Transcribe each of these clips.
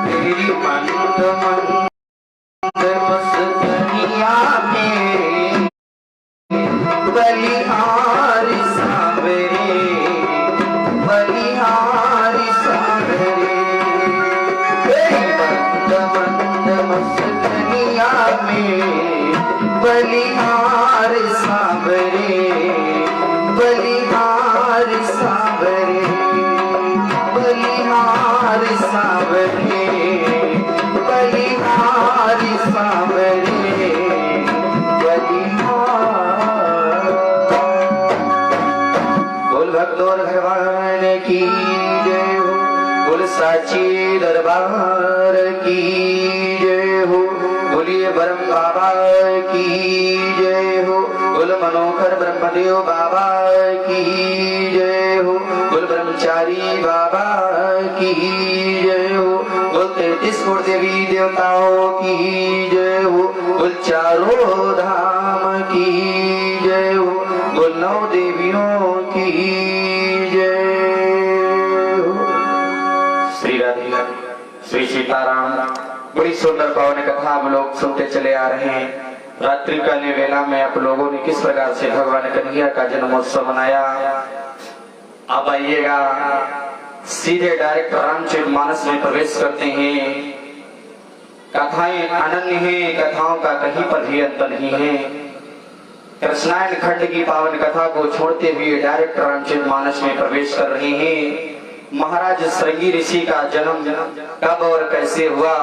तेरी मंद मंद मस्करिया में बलिहारी सावरे, बलिहारी सावरे। तेरी मंद मंद मस्करिया में बलिहारी सावरे, बलिहारी सावरे, बलिहारी सावरे, बलिहारी सावरे, बलिहार। बोल भक्तों भगवान की जय हो, बोल साची दरबार की जय हो, बोलिए ब्रह्म बाबा की जय हो, बोल मनोहर ब्रह्मदेव बाबा की जय हो, बोल ब्रह्मचारी बाबा की जय हो, बोल 33 कोटि देवी देवताओं की जय हो, बोल चारों धाम की जय हो, बोल 9 देवियों की जय हो। श्री राधे श्री सीताराम। बड़ी सुंदर पावन कथा हम लोग सुनते चले आ रहे हैं। रात्रि कालीन वेला में आप लोगों ने किस प्रकार से भगवान कन्हैया का जन्मोत्सव मनाया। अब आइएगा सीधे डायरेक्ट रामचरितमानस में प्रवेश करते हैं। कथाएं अनन्य हैं, कथाओं का कहीं पर भी अंत नहीं है। कृष्णायन खंड की पावन कथा को छोड़ते हुए डायरेक्ट रामचरितमानस में प्रवेश कर रहे हैं। महाराज श्रृंगी ऋषि का जन्म कब और कैसे हुआ,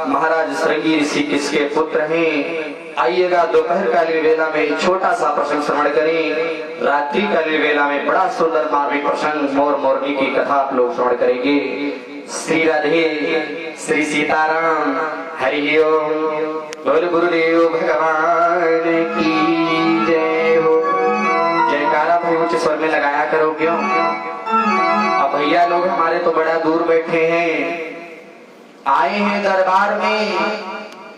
महाराज श्रृंगी ऋषि किसके पुत्र हैं। आइएगा दोपहर कालीन वेला में छोटा सा प्रसंग श्रवण करें। रात्रि कालीन वेला में बड़ा सुंदर मार्मिक प्रसंग मोर मोरनी की कथा आप लोग श्रवण करेंगे। श्री राधे श्री सीताराम। हरि ओम। बोल गुरुदेव भगवान की जय हो। जयकारा भाई उच्च स्वर में लगाया करो क्यों। अब भैया लोग हमारे तो बड़ा दूर बैठे हैं, आए हैं दरबार में,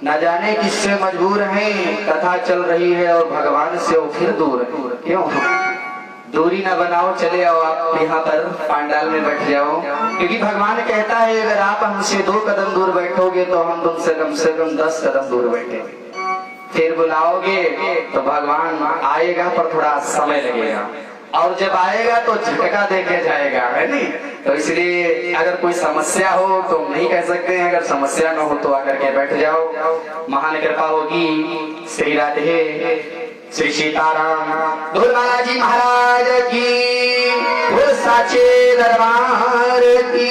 न जाने किससे मजबूर हैं। कथा चल रही है और भगवान से वो फिर दूर है। क्यों दूरी न बनाओ, चले आओ आप यहाँ पर पांडाल में बैठ जाओ। क्योंकि भगवान कहता है अगर आप हमसे 2 कदम दूर बैठोगे तो हम तुमसे कम से कम 10 कदम दूर बैठेंगे। फिर बुलाओगे तो भगवान आएगा पर थोड़ा समय लगेगा, और जब आएगा तो झटका देके जाएगा, है नहीं। तो इसलिए अगर कोई समस्या हो तो नहीं कह सकते हैं, अगर समस्या न हो तो आकर के बैठ जाओ, महान कृपा होगी। श्री राधे श्री सीताराम। बोल बालाजी महाराज की, बोल साचे दरबार की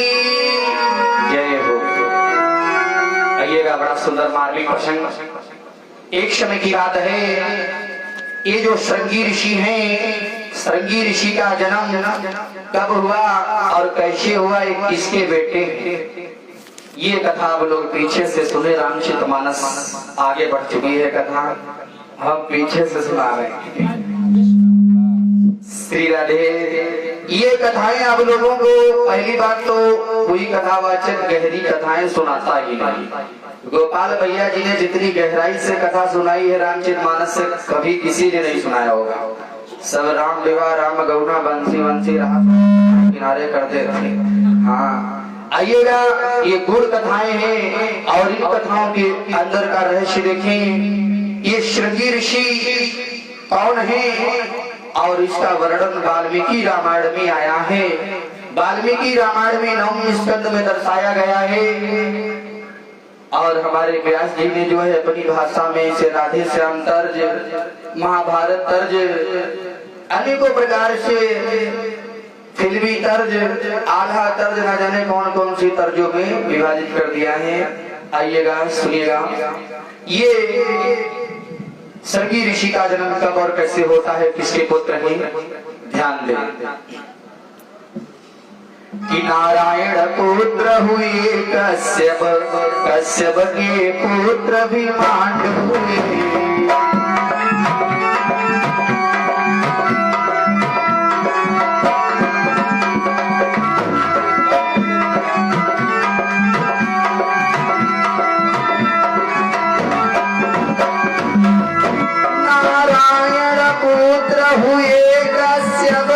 जय हो। आइएगा बड़ा सुंदर मार्मिक प्रसंग। एक समय की बात है, ये जो श्रृंगी ऋषि हैं, श्रृंगी ऋषि का जन्म कब हुआ और कैसे हुआ, किसके बेटे, ये कथा आप लोग पीछे से सुने। रामचरितमानस आगे बढ़ चुकी है कथा, हम पीछे से सुना रहे हैं। श्री राधे। ये कथाएं आप लोगों को पहली बात तो कोई कथावाचक गहरी कथाएं सुनाता ही नहीं। गोपाल भैया जी ने जितनी गहराई से कथा सुनाई है रामचरितमानस से कभी किसी ने नहीं सुनाया होगा। सब राम विवाह राम गौना बंसी बंसी रहा किनारे करते रहे। हाँ आइएगा, ये गुड़ कथाएं हैं और इन कथाओं के अंदर का रहस्य देखें। ये श्रृंगी ऋषि कौन है और इसका वर्णन वाल्मीकि रामायण में आया है। वाल्मीकि रामायण में 9वें स्कंद में दर्शाया गया है। और हमारे व्यास जी ने जो है अपनी भाषा में इसे राधे श्याम तर्ज, महाभारत तर्ज, अनेकों प्रकार से फिल्मी तर्ज, आधा तर्ज, न जाने कौन कौन सी तर्जों में विभाजित कर दिया है। आइएगा सुनिएगा। ये श्रृंगी ऋषि का जन्म कब और कैसे होता है, किसके पुत्र हैं, ध्यान दें। कि नारायण पुत्र हुए कश्यप, कश्यप के पुत्र भी मांडव हुए। नारायण पुत्र हुए कश्यप,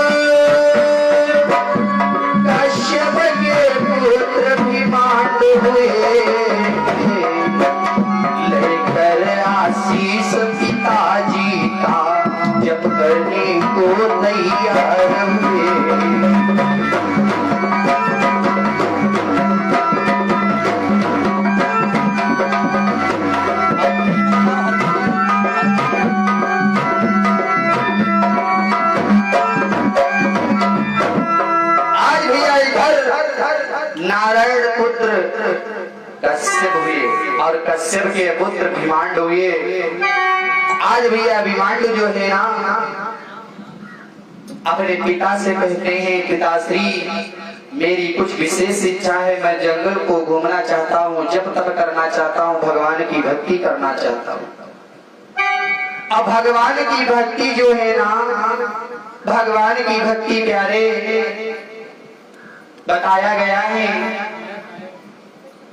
कश्यप के पुत्र हुए, लेकर आशीष पिताजी का जप करने को तैयार हुए। नारायण पुत्र कश्यप हुए और कश्यप के पुत्र भीमांड हुए। आज भैया भीमांड जो है ना अपने पिता से कहते हैं, पिताश्री मेरी कुछ विशेष इच्छा है, मैं जंगल को घूमना चाहता हूँ, जप तप करना चाहता हूँ, भगवान की भक्ति करना चाहता हूँ। अब भगवान की भक्ति जो है ना, भगवान की भक्ति प्यारे बताया गया है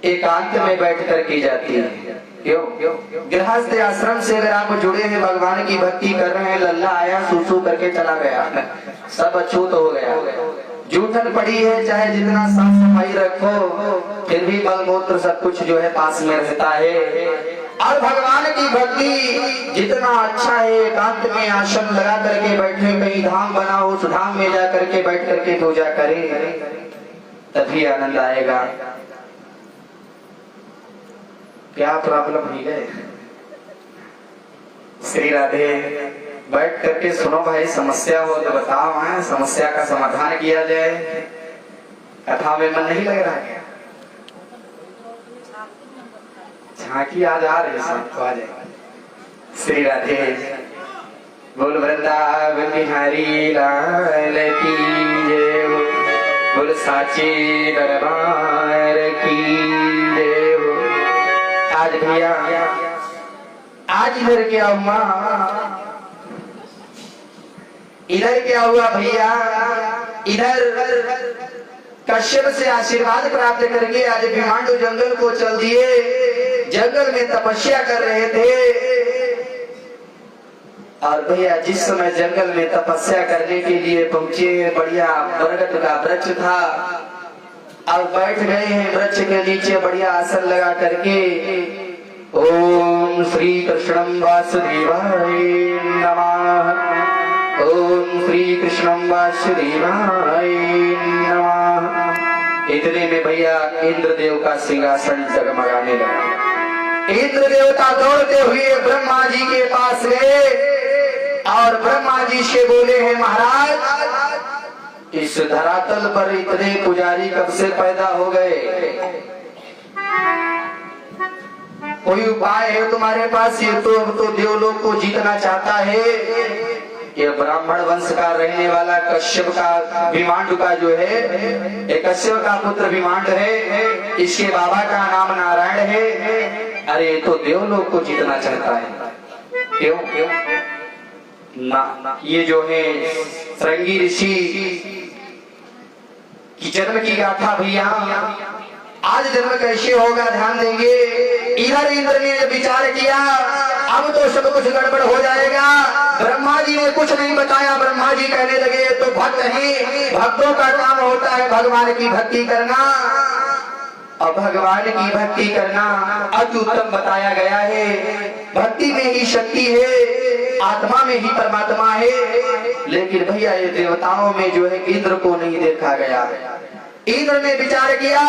एकांत में बैठकर की जाती है। क्यों? गृहस्थ आश्रम से अगर आप जुड़े हैं, भगवान की भक्ति कर रहे हैं, लल्ला आया सूसू करके चला गया, सब अछूत हो गया, जूठन पड़ी है, चाहे जितना साफ सफाई रखो फिर भी मलमूत्र सब कुछ जो है पास में रहता है। और भगवान की भक्ति जितना अच्छा है, एकांत में आसन लगा करके बैठे, कहीं धाम बना हो उस धाम में जा करके बैठ करके पूजा करें, तभी आनंद आएगा। क्या प्रॉब्लम ही गए? श्री राधे बैठ करके सुनो भाई, समस्या हो तो बताओ, है समस्या का समाधान किया जाए। कथा में मन नहीं लग रहा है? झांकी आज आ रही, सबको आ जाएगा। श्री राधे बोल वृंदावन बिहारी लाल की जय हो, बोल साचे दरबार की जय हो। आज भैया आज इधर क्या हुआ, इधर क्या हुआ भैया, इधर कश्यप से आशीर्वाद प्राप्त करके आज भीमांडु जंगल को चल दिए। जंगल में तपस्या कर रहे थे और भैया जिस समय जंगल में तपस्या करने के लिए पहुंचे, बढ़िया बरगद का वृक्ष था, अब बैठ गए हैं वृक्ष के नीचे बढ़िया आसन लगा करके। ओम श्री कृष्णं वासुदेवाय नमः, ओम श्री कृष्णं वासुदेवाय नमः। इतने में भैया इंद्रदेव का सिंहासन जगमगाने लगा। इंद्र देवता दौड़ते हुए ब्रह्मा जी के पास गए और ब्रह्मा जी से बोले हैं, महाराज इस धरातल पर इतने पुजारी कब से पैदा हो गए, कोई उपाय है तुम्हारे पास? ये तो अब तो देवलोक को जीतना चाहता है, ये ब्राह्मण वंश का रहने वाला कश्यप का भीमांड का जो है, एक कश्यप का पुत्र भीमांड है, इसके बाबा का नाम नारायण है। अरे तो देवलोक को जीतना चाहता है। क्यों? ना ये जो है श्रृंगी ऋषि की जन्म की गाथा भैया, आज जन्म कैसे होगा ध्यान देंगे। इधर इंद्र ने विचार किया अब तो सब कुछ गड़बड़ हो जाएगा। ब्रह्मा जी ने कुछ नहीं बताया, ब्रह्मा जी कहने लगे तो भक्त ही, भक्तों का काम होता है भगवान की भक्ति करना, और भगवान की भक्ति करना अति उत्तम बताया गया है। भक्ति में ही शक्ति है, आत्मा में ही परमात्मा है। लेकिन भैया ये देवताओं में जो है इंद्र को नहीं देखा गया। इंद्र ने विचार किया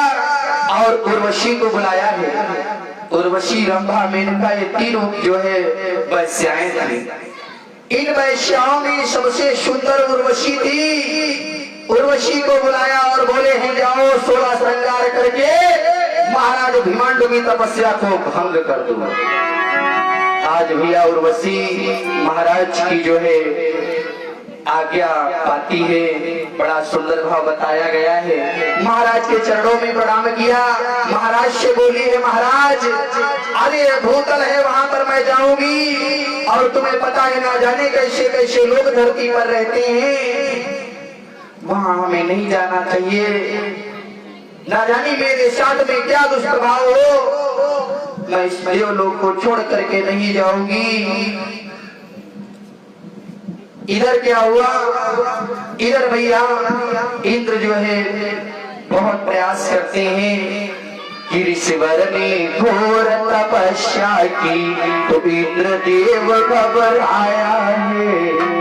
और उर्वशी को बुलाया है। उर्वशी, रंभा, मेनका ये तीनों जो है वैश्याएं थी। इन वैश्याओं में सबसे सुंदर उर्वशी थी। उर्वशी को बुलाया और बोले हैं जाओ 16 श्रृंगार करके महाराज भीमांडु की तपस्या को भंग कर दो। आज भैया उर्वशी महाराज की जो है आज्ञा पाती है। बड़ा सुंदर भाव बताया गया है। महाराज के चरणों में प्रणाम किया। महाराज से बोली है महाराज अरे भूतल है वहां पर मैं जाऊंगी और तुम्हें पता है ना जाने कैसे कैसे लोग धरती पर रहते हैं, वहां हमें नहीं जाना चाहिए। ना जाने मेरे साथ में क्या दुष्प्रभाव हो, मैं इस देवलोक को छोड़ करके नहीं जाऊंगी। इधर क्या हुआ, इधर भैया इंद्र जो है बहुत प्रयास करते हैं कि ऋषिवर ने घोर तपस्या की तो इंद्रदेव घबराया है।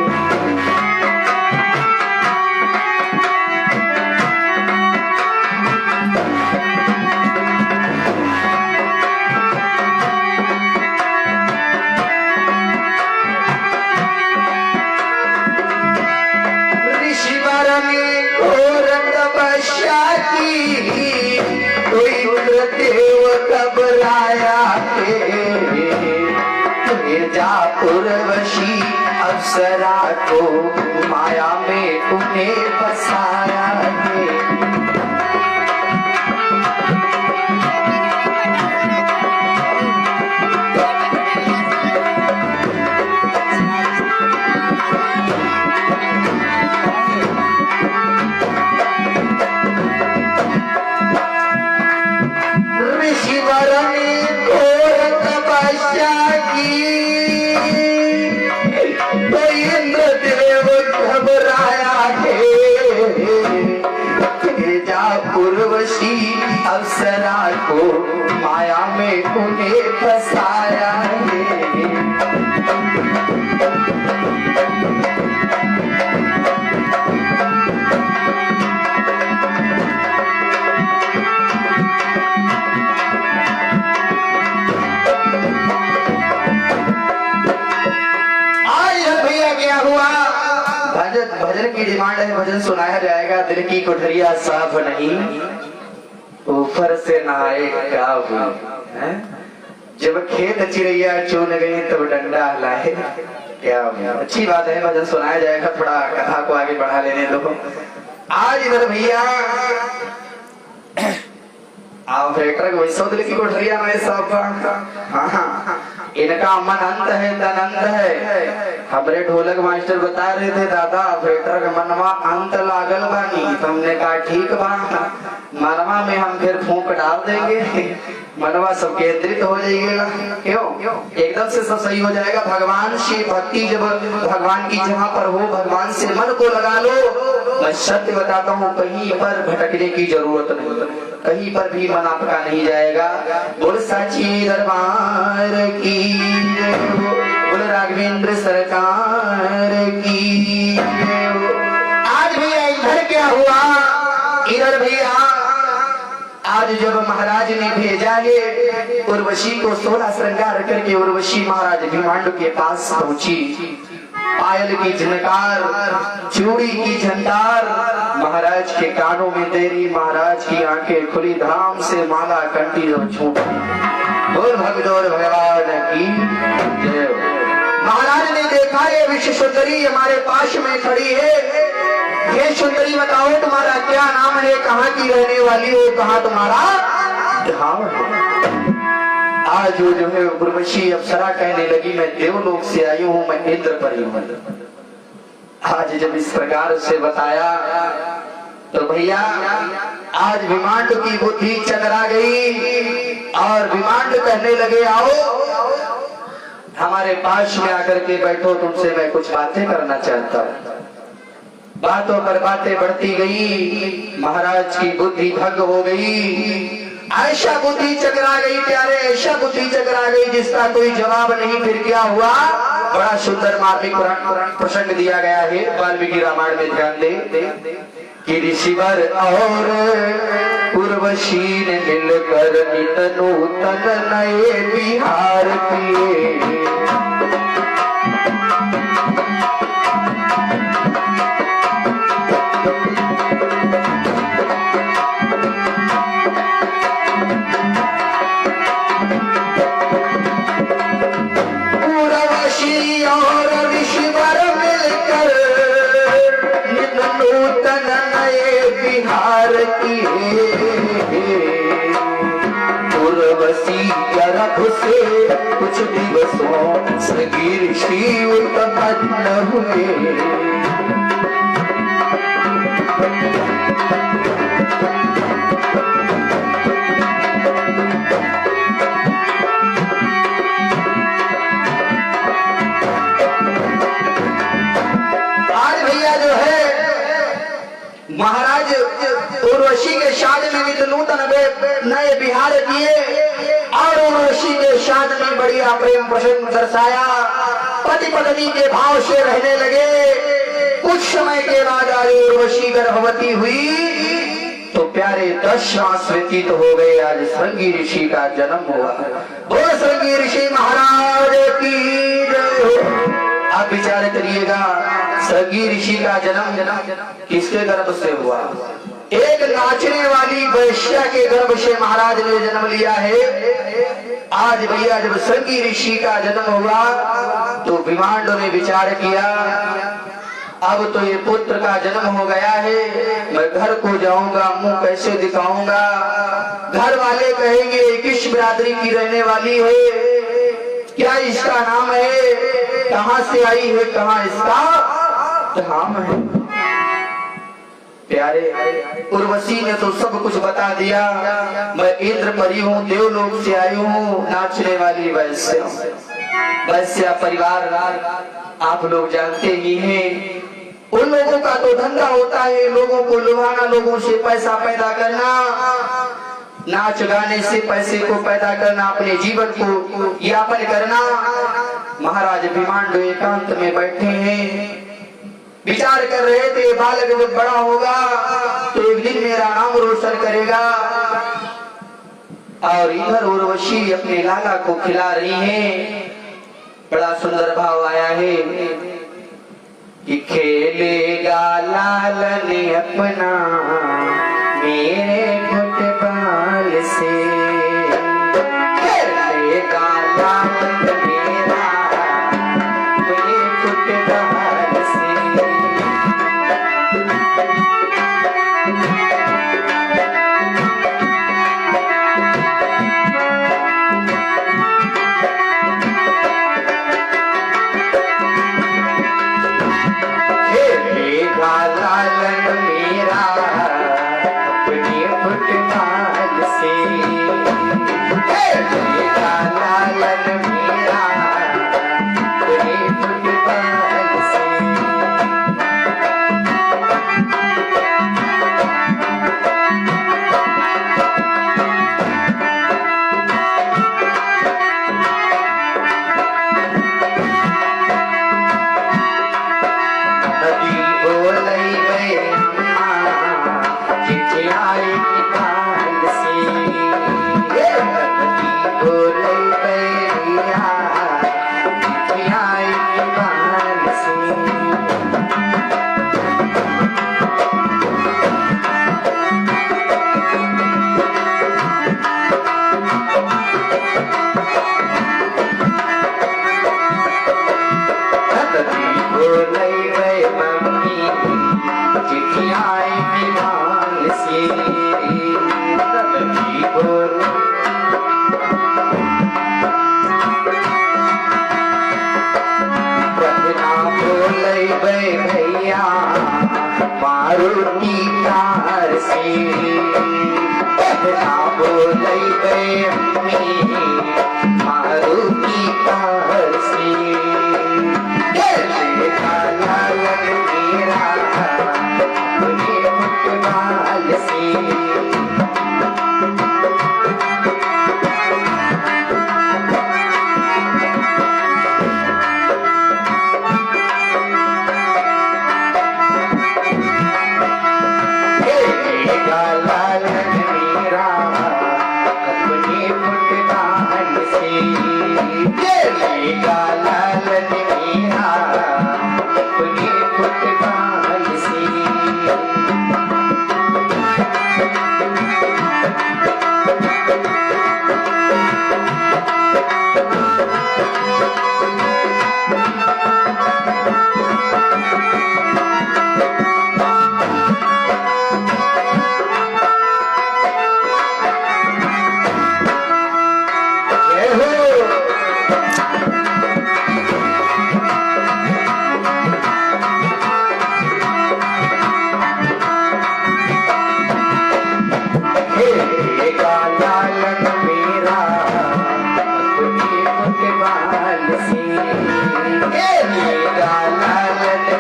उर्वशी अप्सरा को माया में उन्हें फंसाया है। ऋषिवर ने घोर तपस्या की उर्वशी अप्सरा को माया में उन्हें फंसाया है। आज भैया क्या हुआ, भजन की डिमांड है, भजन सुनाया जाएगा। दिल की कोठरिया साफ नहीं, ऊपर से नहाए क्या हुआ। जब खेत चिड़ैया चुन गई तब डंडा हिलाए क्या हुआ। अच्छी बात है, भजन सुनाया जाएगा। थोड़ा कथा को आगे बढ़ा लेने दो। आज इधर भैया आप ट्रैक्टर वैसा दिल की कोठरिया में सब इनका मन अंत है, तन अंत है। हमारे ढोलक मास्टर बता रहे थे, दादा ऑपरेटर का मनवा अंत लागल बानी। तो हमने कहा ठीक बा, मनवा में हम फिर फूंक डाल देंगे, मनवा सब केंद्रित हो जाएगा। क्यों एकदम से सब सही हो जाएगा। भगवान से भक्ति जब भगवान की जहाँ पर हो, भगवान से मन को लगा लो। मैं सत्य बताता हूँ, कहीं पर भटकने की जरूरत नहीं, कहीं पर भी मन आपका नहीं जाएगा। बोल साची दरबार की, बोल राघवेंद्र सरकार की। आज भैया इधर क्या हुआ, इधर भैया आज जब महाराज ने भेजा है उर्वशी को 16 श्रृंगार करके, उर्वशी महाराज भीमांडु के पास पहुंची। पायल की झनकार, चूड़ी की झनकार महाराज के कानों में तेरी, महाराज की आंखें खुली, धाम से माला कंठी और छूट। बोल भगदौर भगवान की जय। महाराज ने देखा ये विश्व सुंदरी हमारे पास में खड़ी है। ये सुंदरी बताओ तुम्हारा क्या नाम है, कहाँ की रहने वाली हो, कहाँ तुम्हारा धाम है। आज जो है उर्वशी अप्सरा कहने लगी, मैं देवलोक से आई हूँ, मैं इंद्र पर हूँ। आज जब इस प्रकार से बताया तो भैया आज विमांड की बुद्धि चकरा गई और विमांड कहने लगे, आओ हमारे पास में आकर के बैठो, तुमसे मैं कुछ बातें करना चाहता हूँ। बातों पर बातें बढ़ती गई, महाराज की बुद्धि भंग हो गई। ऐसा बुद्धि चकरा गई प्यारे, ऐसा बुद्धि चकरा गई जिसका कोई जवाब नहीं। फिर क्या हुआ, बड़ा सुंदर मार्मिक प्रसंग दिया गया है वाल्मीकि रामायण में। ध्यान दे कि ऋषिवर और उर्वशी ने मिलकर नित नूतन नए विहार किए। उर्वशी गर्भ से कुछ दिवसों से ऋषि उत्पन्न हुए। आज भैया जो है महाराज उर्वशी के शादी में भी तो नूतन नए बिहार किए और उर्वशी के साथ में बढ़िया प्रेम प्रसंग दर्शाया। पति पत्नी के भाव से रहने लगे। कुछ समय के बाद आज उर्वशी गर्भवती हुई तो प्यारे 10 मास व्यतीत हो गए। आज श्रृंगी ऋषि का जन्म हुआ। बोल श्रृंगी ऋषि महाराज की जय हो। आप विचार करिएगा, श्रृंगी ऋषि का जन्म किसके गर्भ से हुआ? एक नाचने वाली वैश्या के गर्भ से महाराज ने जन्म लिया है। आज भैया जब श्रृंगी ऋषि का जन्म हुआ तो ब्रह्मांडों ने विचार किया, अब तो ये पुत्र का जन्म हो गया है, मैं घर को जाऊंगा, मुंह कैसे दिखाऊंगा? घर वाले कहेंगे किस बिरादरी की रहने वाली है, क्या इसका नाम है, कहां से आई है, कहां इसका धाम है? प्यारे उर्वशी ने तो सब कुछ बता दिया, मैं इंद्र परी हूँ, देवलोक से आई हूँ, नाचने वाली वैश्या। वैश्या परिवार आप लोग जानते ही हैं, उन लोगों का तो धंधा होता है लोगों को लुभाना, लोगों से पैसा पैदा करना, नाच गाने से पैसे को पैदा करना, अपने जीवन को यापन करना। महाराज भीमांडो एकांत में बैठे हैं, विचार कर रहे थे बालक जब बड़ा होगा तो एक दिन मेरा नाम रोशन करेगा। और इधर उर्वशी अपने लाला को खिला रही है। बड़ा सुंदर भाव आया है कि खेलेगा लालन अपना मेरे फुटबॉल से, खेलेगा लालन मेरा मेरे फुटबॉल से। लालन मेरा अपने फुटबॉल से, लालन मेरा अपने फुटबॉल से। भैया मारुति कार से बोले मारुति कार से, लालन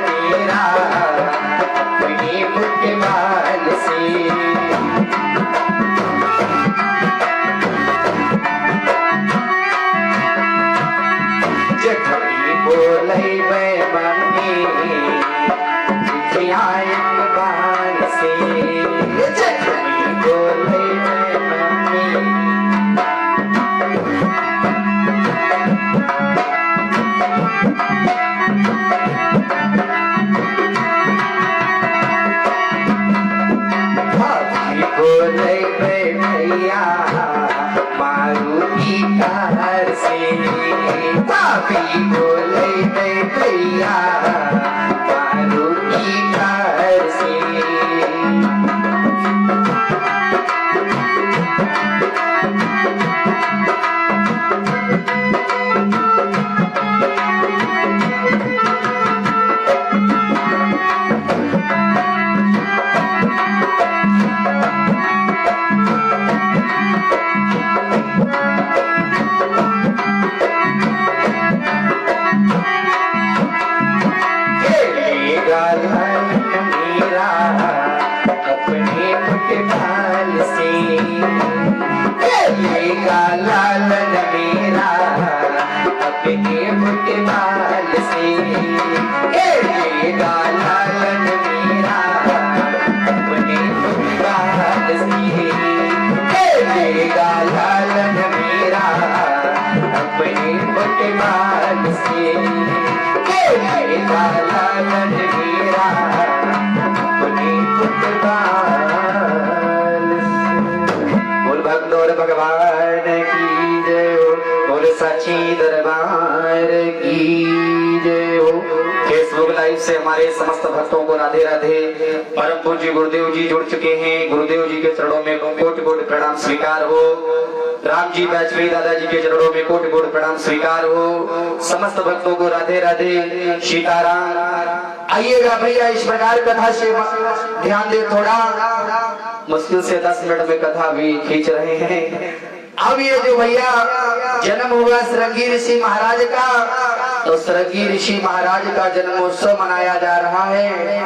मेरा अपने फुटबॉल से। भगवान की जय हो, बोले सच्ची दरबार की जय हो। फेसबुक लाइव से हमारे समस्त भक्तों को राधे राधे। परम पूज्य गुरुदेव जी जुड़ चुके हैं, गुरुदेव जी के चरणों में कोटि कोटि प्रणाम स्वीकार हो। राम जी वाजपेयी दादाजी के चरणों में कोटि कोटि प्रणाम स्वीकार हो। समस्त भक्तों को राधे राधे, सीताराम। आइएगा भैया, इस प्रकार कथा से ध्यान दे, थोड़ा मुश्किल से 10 मिनट में कथा भी खींच रहे हैं। अब ये जो भैया जन्म हुआ श्रृंगी ऋषि महाराज का, तो श्रृंगी ऋषि महाराज का जन्मोत्सव मनाया जा रहा है।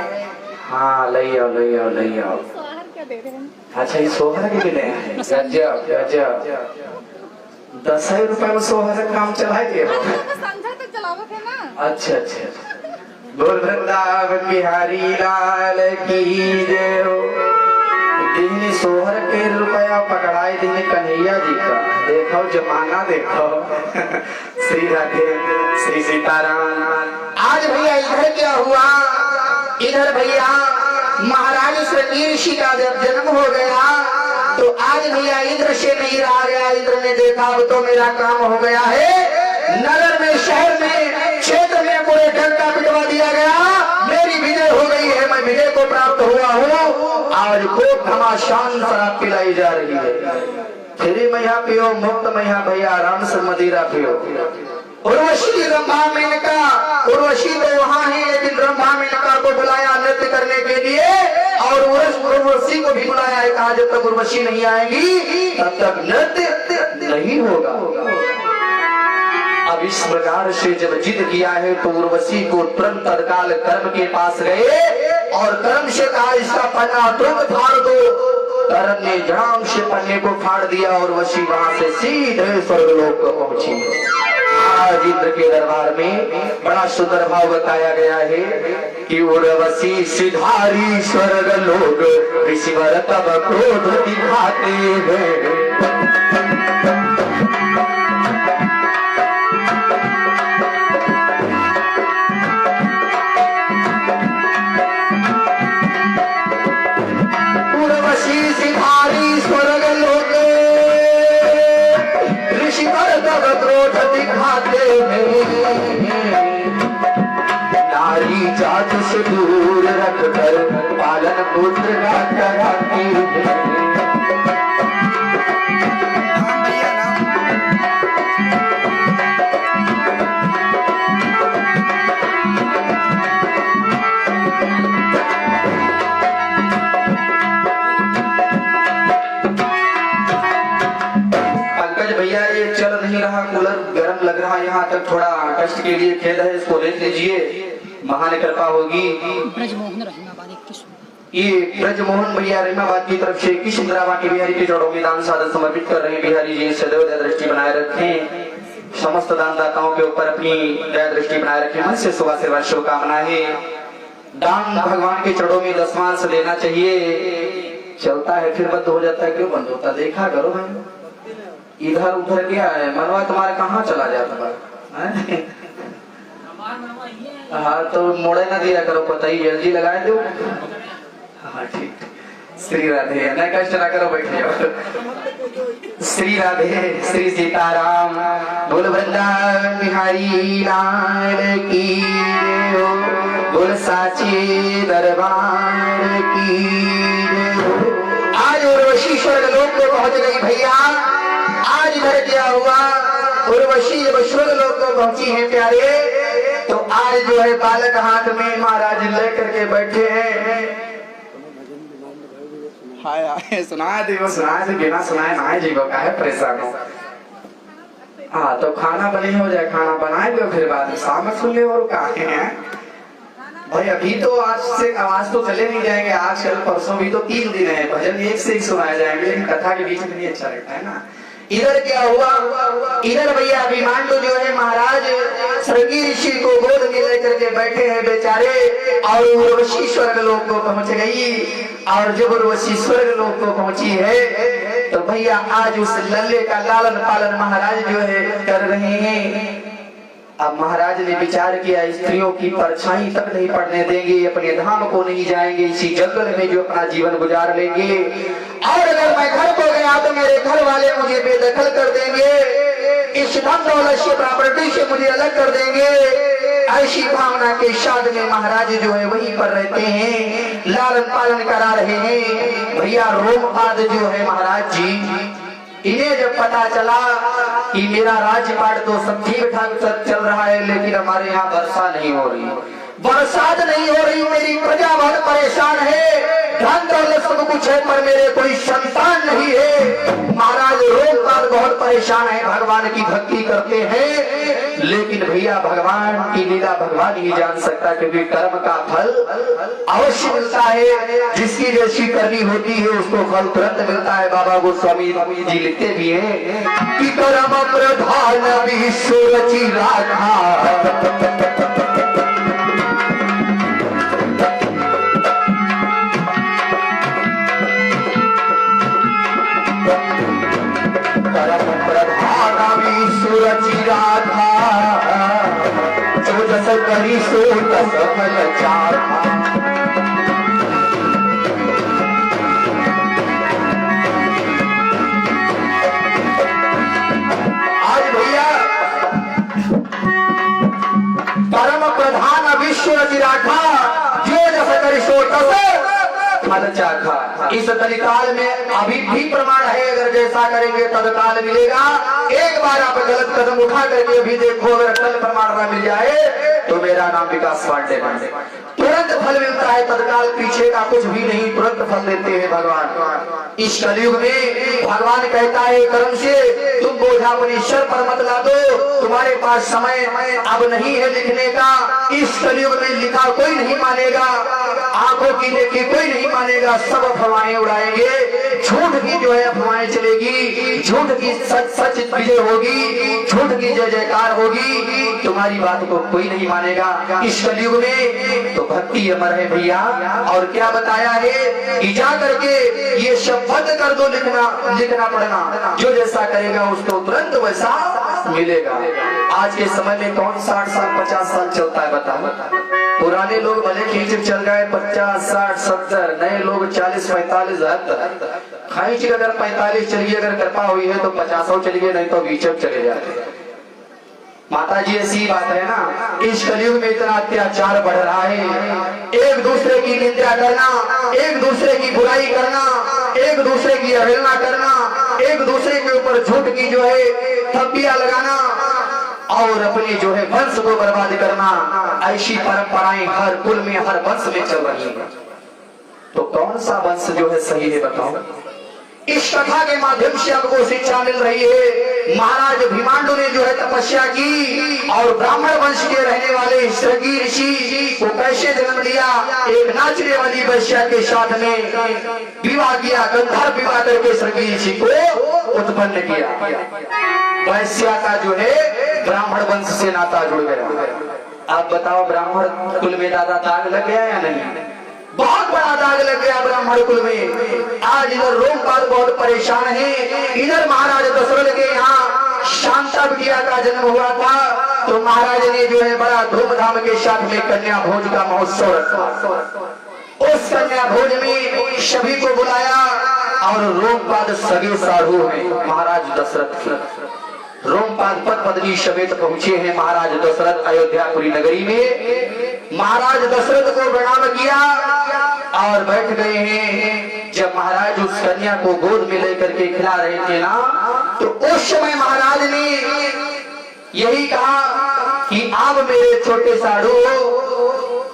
हाँ, लई आओ लई आओ लई आओ। अच्छा, ये सोहर के लिए है। गजब गजब, 10 रुपए में सोहर का काम चलाए। अच्छा अच्छा, बोल वृंदावन बिहारी लाल की जय हो। दिल्ली सोहर के रुपया पकड़ाए दिल्ली कन्हैया जी का, देखो जमाना देखो। श्री राधे, श्री सीताराम। आज भैया इधर क्या हुआ, इधर भैया महाराज श्रृंगी ऋषि का जब जन्म हो गया, तो आज भैया इंद्र से नहीं रहा गया। इंद्र ने देखा अब तो मेरा काम हो गया है। नगर में, शहर में, क्षेत्र में पूरे डंका पिटवा दिया गया। मेरी विजय हो गई है, मैं विजय को प्राप्त हुआ हूँ। आज खूब घमासान शराब पिलाई जा रही है। फ्री मैया पियो, मुफ्त मैया भैया आराम से मदिरा पियो। उर्वशी ब्रह्मा मेनका, उर्वशी तो वहाँ है, लेकिन ब्रह्मा मेनका को बुलाया नृत्य करने के लिए, और उर्वशी को भी बुलाया है। कहा जब तक उर्वशी नहीं आएगी तब तक नृत्य नहीं होगा। अब इस प्रकार से जब जिद किया है, तो उर्वशी को तुरंत तत्काल कर्म के पास गए और कर्म से कहा इसका पन्ना तुरंत फाड़ दो। कर्म ने झाम से पन्ने को फाड़ दिया और उर्वशी वहां से सीधे स्वर्गलोक को पहुंची। आज इंद्र के दरबार में बड़ा सुंदर भाव बताया गया है कि उर्वशी सिधारी स्वर्ग लोग ऋषिवर तब क्रोध दिखाते हैं। उर्वशी सिधारी स्वर्ग लोग ऋषिवर तब क्रोध दिखाते हैं। नारी जात से दूर रखकर पालन पुत्र का कराती है। भैया ये चल नहीं रहा, कूलर गर्म लग रहा, यहाँ तक थोड़ा कष्ट के लिए खेद है, इसको ले लीजिए, महान कृपा होगी। ये ब्रजमोहन भैया रहीमाबाद की तरफ से कृष्ण रावाटी बिहारी के चरणों में दान साधन समर्पित कर रहे हैं। बिहारी जी सदैव दया दृष्टि बनाए रखें, समस्त दानदाताओं के ऊपर अपनी दया दृष्टि बनाए रखें। मन से शुभ आशीर्वाद शुभकामना है। दान भगवान के चरणों में 10 मांस लेना चाहिए। चलता है फिर बंद हो जाता है, क्यों बंद होता है? देखा करो भाई, इधर उधर क्या है, मनवा तुम्हारा कहाँ चला जाता है? हाँ तो मोड़े ना दिया करो, पता ही जल्दी लगाए दो। हाँ ठीक, श्री राधे, न कष्ट ना करो, बैठ जाओ। श्री राधे, श्री सीताराम, बोल वृंदावन बिहारी लाल की जय हो, बोल साचे दरबार की जय हो। आज उर्वशी स्वर्ग लोक को पहुंच गई भैया। आज इधर क्या हुआ, उर्वशी जब स्वर्ग लोक को पहुंची है प्यारे, तो आज जो है बालक हाथ में महाराज लेकर के बैठे हैं। हाय हाय सुनाए देव, सुनाए दे, बिना सुनाए ना जीवो का है परेशान हो। हाँ तो खाना बने हो जाए, खाना बनाए दो फिर बाद में शाम में सुन ले। और कहा है भाई, अभी तो आज से आवाज तो चले नहीं जाएंगे, आज कल परसों भी तो 3 दिन है, भजन एक से एक सुनाए जाएंगे, लेकिन कथा के बीच में नहीं अच्छा लगता है ना। इधर क्या हुआ, इधर भैया अभिमान्यु जो है महाराज श्रृंगी ऋषि को गोद में लेकर के बैठे हैं बेचारे, और उर्वशी स्वर्ग लोक को पहुंच गई। और जब उर्वशी स्वर्ग लोक को पहुंची है तो भैया आज उस लल्ले का लालन पालन महाराज जो है कर रहे हैं। अब महाराज ने विचार किया, स्त्रियों की परछाई तक नहीं पड़ने देंगे, अपने धाम को नहीं जाएंगे, इसी जंगल में जो अपना जीवन गुजार लेंगे। और अगर मैं घर को गया तो मेरे घर वाले मुझे बेदखल कर देंगे, इस धन दौलत से प्रॉपर्टी से मुझे अलग कर देंगे। ऐसी भावना के साथ में महाराज जो है वहीं पर रहते हैं, लालन पालन करा रहे हैं। भैया रोमपाद जो है महाराज जी, इन्हें जब पता चला कि मेरा राजपाट तो सब ठीक ठाक चल रहा है, लेकिन हमारे यहाँ वर्षा नहीं हो रही, बरसात नहीं हो रही, मेरी प्रजा बहुत परेशान है, धन दौलत सब कुछ है पर मेरे कोई संतान नहीं है। महाराज रोमपाद बहुत परेशान है, भगवान की भक्ति करते हैं, लेकिन भैया भगवान की लीला भगवान ही जान सकता, क्योंकि कर्म का फल अवश्य मिलता है, जिसकी जैसी करनी होती है उसको फल तुरंत मिलता है। बाबा गोस्वामी जी लिखते भी हैं कि कर्म प्रधान विश्व रचि राखा, राधा जो जस करी सो तस फल चाखा। आज भैया परम प्रधान विश्व राखा, जो जस करी सो तस फल चाखा। इस कलिकाल में अभी भी प्रमाण है, अगर जैसा करेंगे तत्काल मिलेगा। एक बार आप गलत कदम उठा करके अभी देखो, अगर कल प्रमाण न मिल जाए तो मेरा नाम विकास पांडे, तुरंत फल मिलता है, तत्काल पीछे का कुछ भी नहीं, तुरंत फल देते हैं भगवान। इस कलयुग में भगवान कहता है कर्म से तुम बोझा अपने सर पर मत ला दो, तुम्हारे पास समय अब नहीं है लिखने का। इस कलयुग में लिखा कोई नहीं मानेगा, आंखों की देखी कोई नहीं मानेगा, सब अफवाहें उड़ाएंगे, झूठ की जो है अफवाहें चलेगी, झूठ की सच विजय होगी, झूठ की जय जयकार होगी, तुम्हारी बात को कोई नहीं मानेगा। इस कलयुग में तो भक्ति अमर है भैया। और क्या बताया है कि जा करके ये शब्द कर दो, लिखना पढ़ना, जो जैसा करेगा उसको तुरंत वैसा मिलेगा। आज के समय में कौन 60 साल 50 साल चलता है बताओ? पुराने लोग भले खींच चल गए 50 60 70, नए लोग 40 45 खींच अगर 45 चलिए, अगर कृपा हुई है तो 50 चलिए, नहीं तो 20 चले जाते। माता जी ऐसी बात है ना, इस कलयुग में इतना अत्याचार बढ़ रहा है, एक दूसरे की निंदा करना, एक दूसरे की बुराई करना, एक दूसरे की अवहेलना करना, एक दूसरे के ऊपर झूठ की जो है थप्पियां लगाना, और अपने जो है वंश को बर्बाद करना, ऐसी परंपराएं हर कुल में हर वंश में चल रही है। तो कौन सा वंश जो है सही है बताओ? इस कथा के माध्यम से आपको शिक्षा मिल रही है। महाराज अभिमान्यु ने जो है तपस्या की, और ब्राह्मण वंश के रहने वाले श्रृंगी ऋषि को कैसे जन्म लिया, एक नाचने वाली वैश्या के साथ में विवाह किया, गंधर्व विवाह करके श्रृंगी ऋषि को उत्पन्न किया। वैश्या का जो है ब्राह्मण वंश से नाता जुड़ गया। आप बताओ ब्राह्मण कुल में दादा दाग लग गया या नहीं? बहुत बड़ा दाग लग गया ब्राह्मण कुल में। आज इधर रोमपाल बहुत परेशान है। इधर महाराज दशरथ के यहाँ शांता बिटिया का जन्म हुआ था, तो महाराज ने जो है बड़ा धूमधाम के साथ में कन्या भोज का महोत्सव रखा। उस कन्या भोज में सभी को बुलाया और रोमपाल सगे साधु हैं महाराज दशरथ के। रोमपाल पद पत्नी समेत पहुंचे हैं महाराज दशरथ अयोध्यापुरी नगरी में। महाराज दशरथ को प्रणाम किया और बैठ गए हैं। जब महाराज उस कन्या को गोद में लेकर के खिला रहे थे ना, तो उस समय महाराज ने यही कहा कि आप मेरे छोटे साधु हो,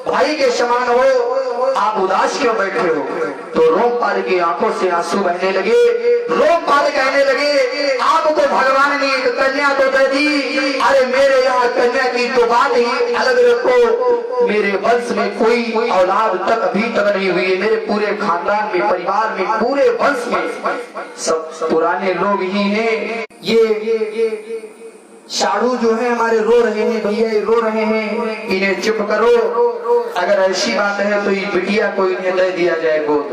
भाई के समान हो, आप उदास क्यों बैठे हो? तो रोमपाल की आंखों से आंसू बहने लगे। रोमपाल कहने लगे, आपको भगवान ने एक कन्या तो दे दी, अरे मेरे यहाँ कन्या की तो बात ही अलग रखो। मेरे वंश में कोई औलाद तक अभी तक नहीं हुई है। मेरे पूरे खानदान में, परिवार में, पूरे वंश में सब पुराने लोग ही हैं। ये साधु जो है हमारे रो रहे हैं, भैया रो रहे हैं, इन्हें चुप करो। अगर ऐसी बात है तो ये बिटिया को इन्हें दे दिया जाए गोद।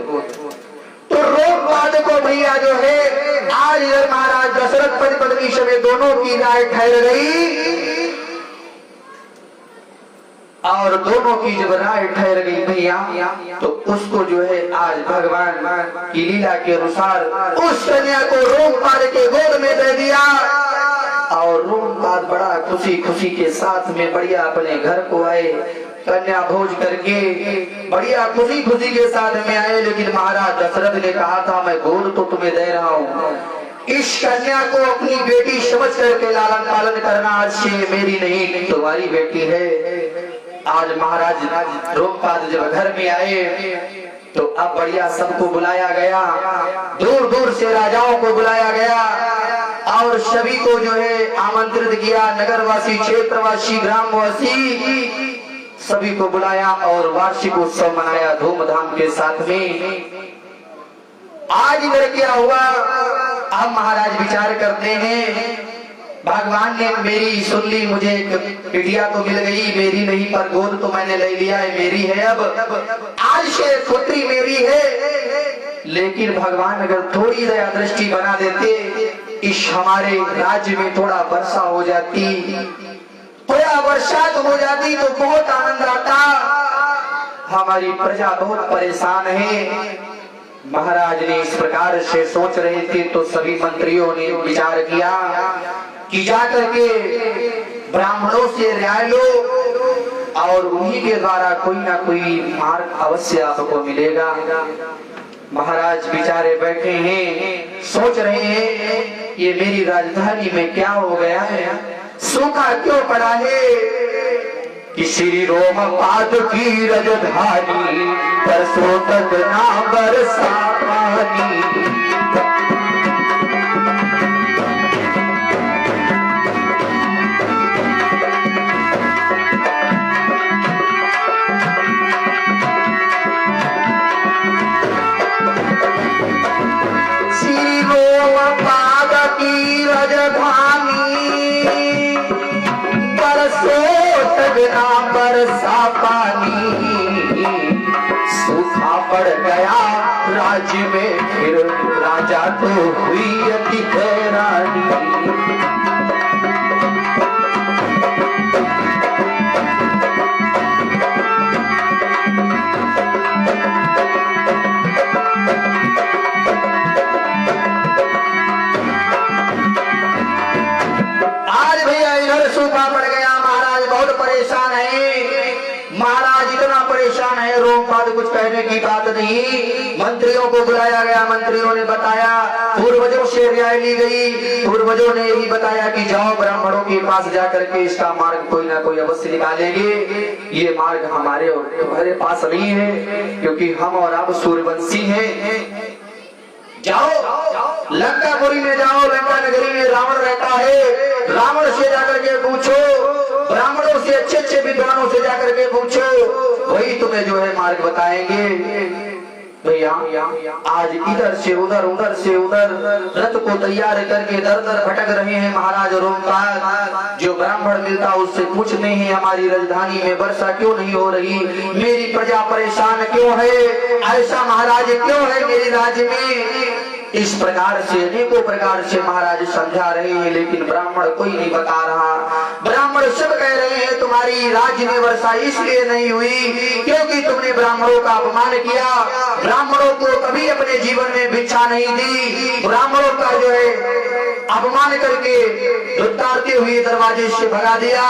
तो रोमपाल को भैया जो है आज इधर महाराज दशरथ पति पत्नी समेत दोनों की राय ठहर गई, और दोनों की जब राय ठहर गई भैया, तो उसको जो है आज भगवान की लीला के अनुसार उस कन्या को रोमपाल के गोद में दे दिया। और रोमपाल बड़ा खुशी खुशी के साथ में बढ़िया अपने घर को आए, कन्या भोज करके बढ़िया खुशी खुशी के साथ में आए। लेकिन महाराज दशरथ ने कहा था, मैं गोद तो तुम्हें दे रहा हूँ, इस कन्या को अपनी बेटी समझ करके लालन पालन करना, आज से मेरी नहीं तुम्हारी बेटी है। आज महाराज रोमपाल जब घर में आए तो अब बढ़िया सबको बुलाया गया, दूर दूर से राजाओं को बुलाया गया और सभी को जो है आमंत्रित किया। नगरवासी, क्षेत्रवासी, ग्रामवासी सभी को बुलाया और वार्षिक उत्सव मनाया धूमधाम के साथ में। आज इधर क्या हुआ, अब महाराज विचार करते हैं, भगवान ने मेरी सुन ली, मुझे बिटिया तो मिल गई, मेरी नहीं पर गोद तो मैंने ले लिया है, मेरी है। अब आज से पुत्री मेरी है। लेकिन भगवान अगर थोड़ी दया दृष्टि बना देते, इस हमारे राज्य में थोड़ा वर्षा हो जाती, थोड़ा बरसात हो जाती तो बहुत आनंद आता। हमारी प्रजा बहुत परेशान है। महाराज ने इस प्रकार से सोच रहे थे तो सभी मंत्रियों ने विचार किया कि जाकर के ब्राह्मणों से राय लो और उन्हीं के द्वारा कोई ना कोई मार्ग अवश्य आपको मिलेगा। महाराज बेचारे बैठे हैं, सोच रहे हैं ये मेरी राजधानी में क्या हो गया है, सूखा क्यों पड़ा है कि श्री रोमपाद की राजधानी बरसों तक ना बरसा पानी। श्री रोमपाद की राजधानी बरसों तक ना बरसा पानी, सूखा पड़ गया राज्य में फिर राजा तो हुई अति हैरानी। आज भैया इधर सूखा पड़ गया, महाराज बहुत परेशान है। महाराज इतना परेशान है, रोमपाल कुछ कहने की बात नहीं। मंत्रियों को बुलाया गया, मंत्रियों ने बताया, पूर्वजों से राय ली गई। पूर्वजों ने यही बताया कि जाओ ब्राह्मणों के पास जाकर के इसका मार्ग कोई ना कोई अवश्य निकालेंगे। ये मार्ग हमारे और तुम्हारे पास नहीं है, क्योंकि हम और आप सूर्यवंशी हैं। जाओ लंकापुरी में जाओ, लंका नगरी में रावण रहता है, रावण से जाकर के पूछो, ब्राह्मणों से अच्छे अच्छे विद्वानों से जाकर के पूछो, वही तुम्हें जो है मार्ग बताएंगे। भैया आज इधर से उधर उधर से उधर रथ को तैयार करके दर दर भटक रहे हैं महाराज रोमपाद। जो ब्राह्मण मिलता उससे पूछते हैं हमारी राजधानी में वर्षा क्यों नहीं हो रही, मेरी प्रजा परेशान क्यों है, ऐसा महाराज क्यों है मेरे राज्य में। इस प्रकार से अनेकों प्रकार से महाराज समझा रहे हैं, लेकिन ब्राह्मण कोई नहीं बता रहा। ब्राह्मण सब कह रहे हैं तुम्हारी राज्य में वर्षा इसलिए नहीं हुई क्योंकि तुमने ब्राह्मणों का अपमान किया, ब्राह्मणों को कभी अपने जीवन में भिक्षा नहीं दी, ब्राह्मणों का जो है अपमान करके दुत्कारते हुए दरवाजे से भगा दिया,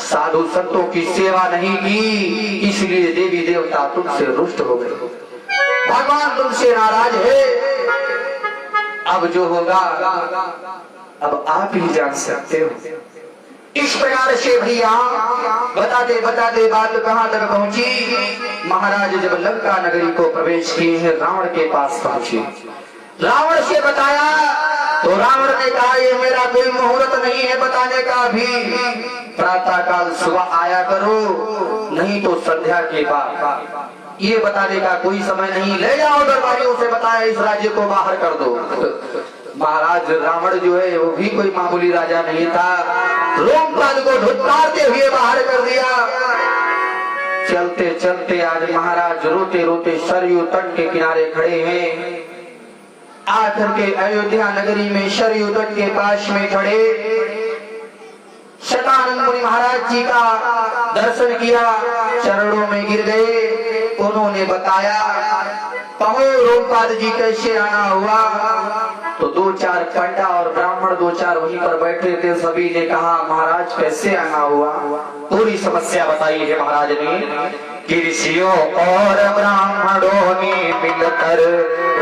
साधु संतों की सेवा नहीं की, इसलिए देवी देवता तुमसे रुष्ट हो गए, भगवान तुमसे नाराज है। अब जो होगा अब आप ही जान सकते हो। इस प्रकार से भैया बताते बताते बात कहां तक पहुंची। महाराज जब लंका नगरी को प्रवेश किए हैं, रावण के पास पहुंचे, रावण से बताया तो रावण ने कहा ये मेरा कोई मुहूर्त नहीं है बताने का, भी प्रातः काल सुबह आया करो, नहीं तो संध्या के बाद, ये बताने का कोई समय नहीं, ले जाओ दरबारियों से बताया इस राज्य को बाहर कर दो। महाराज रावण जो है वो भी कोई मामूली राजा नहीं था, रोमपाद को धुतकारते हुए बाहर कर दिया। चलते चलते आज महाराज रोते रोते सरयू तट के किनारे खड़े हैं, आकर के अयोध्या नगरी में सरयू तट के पास में खड़े शतानंद मुनि महाराज जी का दर्शन किया, चरणों में गिर गए। उन्होंने बताया कहो रोमपाद जी कैसे आना हुआ, तो दो चार पंडा और ब्राह्मण दो चार वहीं पर बैठे थे, सभी ने कहा महाराज कैसे आना हुआ, पूरी समस्या बताई है महाराज ने कि ऋषियों और ब्राह्मणों ने मिलकर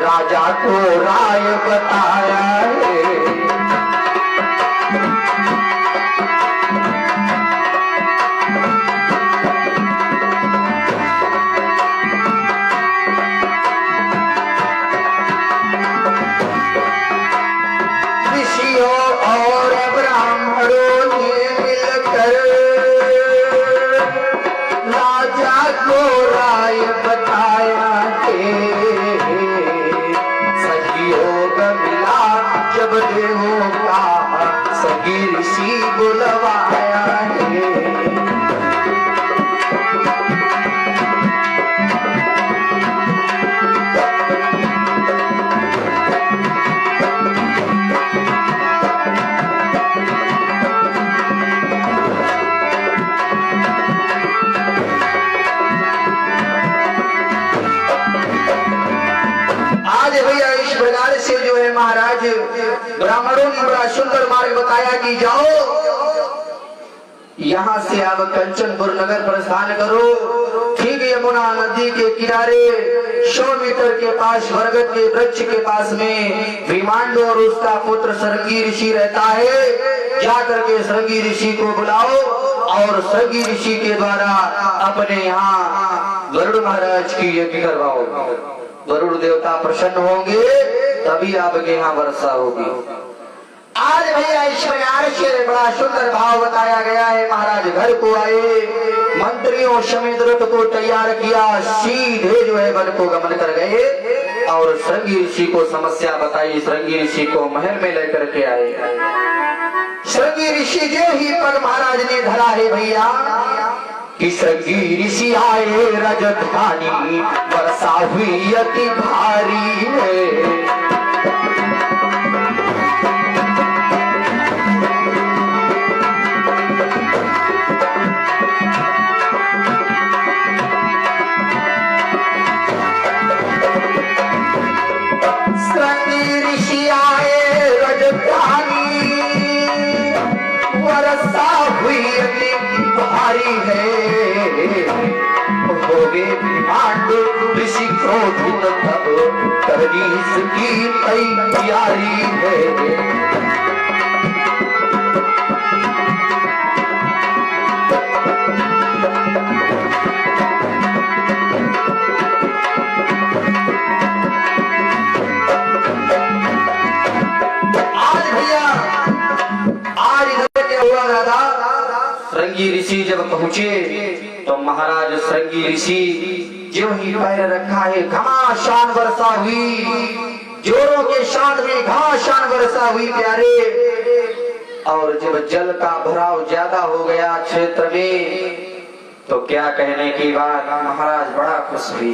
राजा को राय बताया है। ब्राह्मणों ने बड़ा सुंदर मार्ग बताया कि जाओ यहाँ से आप कंचनपुर नगर प्रस्थान करो, ठीक यमुना नदी के किनारे 100 मीटर के पास बरगद के वृक्ष के पास में भीमांडु और उसका पुत्र सरंगी ऋषि रहता है, जाकर के सरंगी ऋषि को बुलाओ और सरंगी ऋषि के द्वारा अपने यहाँ गरुड़ महाराज की यज्ञ करवाओ, गरुड़ देवता प्रसन्न होंगे तभी आपके यहाँ वर्षा होगी। आज भैया इस प्रकार से बड़ा सुंदर भाव बताया गया है। महाराज घर को आए, मंत्रियों समेत रथ को तैयार किया, सीधे जो है वन को गमन कर गए और सरंगी ऋषि को समस्या बताई, सरंगी ऋषि को महल में लेकर के आए। सरंगी ऋषि जो ही पग महाराज ने धरा है भैया कि सरंगी ऋषि आए राजधानी, वर्षा हुई अति भारी है। ऋषि क्रोधित तब करनी इसकी तैयारी है। आज भैया आज इधर क्या हुआ दादा, सरंगी ऋषि जब पहुंचे तो महाराज सरंगी ऋषि जो ही पैर रखा है घमासान वर्षा हुई, जोरों के साथ में घमासान वर्षा हुई प्यारे। और जब जल का भराव ज्यादा हो गया क्षेत्र में तो क्या कहने की बात, महाराज बड़ा खुश हुए।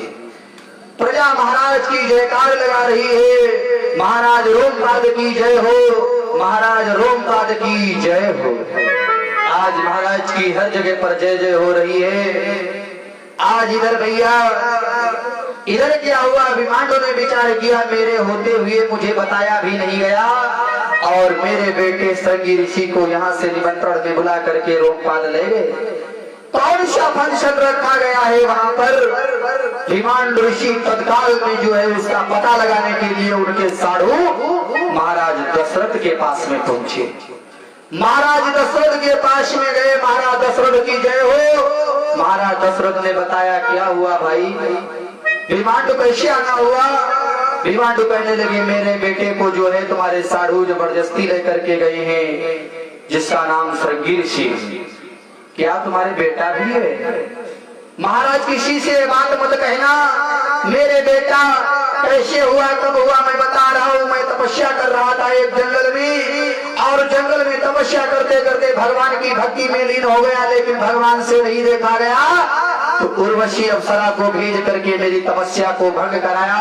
प्रजा महाराज की जयकार लगा रही है, महाराज रोमपाद की जय हो, महाराज रोमपाद की जय हो। आज महाराज की हर जगह पर जय जय हो रही है। आज इधर भैया इधर क्या हुआ, विमानों ने विचार किया मेरे होते हुए मुझे बताया भी नहीं गया और मेरे बेटे संगी ऋषि को यहाँ से निमंत्रण में बुला करके रोमपाद ले गए। कौन सा फंक्शन रखा गया है वहाँ पर, विमान ऋषि तत्काल में जो है उसका पता लगाने के लिए उनके साधु महाराज दशरथ के पास में पहुंचे। महाराज दशरथ के पास में गए, महाराज दशरथ की जय हो। महाराज दशरथ ने बताया क्या हुआ भाई, विमांडु कैसे आना हुआ। विमांडु कहने लगे मेरे बेटे को जो है तुम्हारे साधु जबरदस्ती लेकर के गए हैं, जिसका नाम श्रृंगी ऋषि। क्या तुम्हारे बेटा भी है? महाराज किसी से बात मत कहना, मेरे बेटा कैसे हुआ कब हुआ मैं बता रहा हूँ। मैं तपस्या कर रहा था एक जंगल में और जंगल में तपस्या करते करते भगवान की भक्ति में लीन हो गया, लेकिन भगवान से नहीं देखा गया तो उर्वशी अप्सरा को भेज करके मेरी तपस्या को भंग कराया।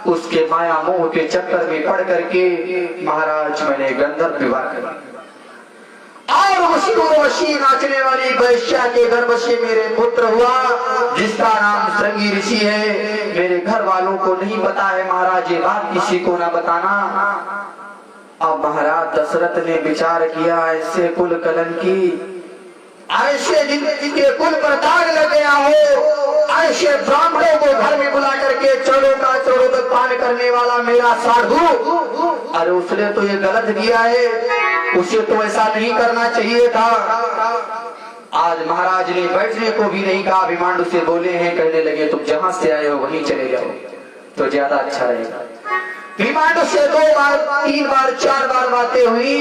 उसके माया मोह के चक्कर में पड़ करके महाराज मैंने गंधर्व विवाह किया और उसी उर्वशी नाचने वाली वैश्या के गर्भ से मेरे पुत्र हुआ, जिसका नाम श्रृंगी ऋषि है। मेरे घर वालों को नहीं पता है महाराज, ये बात किसी को ना बताना। अब महाराज दशरथ ने विचार किया ऐसे कुल कलंकी, ऐसे जिनके कुल पर दाग लग गया हो, ऐसे ब्राह्मणों को घर में बुला करके चौरों का चौरों तक पान करने वाला मेरा साधु, अरे उसने तो ये गलत किया है, उसे तो ऐसा नहीं करना चाहिए था। आज महाराज ने बैठने को भी नहीं कहा, अभिमानु से बोले हैं, कहने लगे तुम जहां से आए हो वहीं चले जाओ तो ज्यादा अच्छा रहेगा। विमांड से 2 बार 3 बार 4 बार बातें हुई,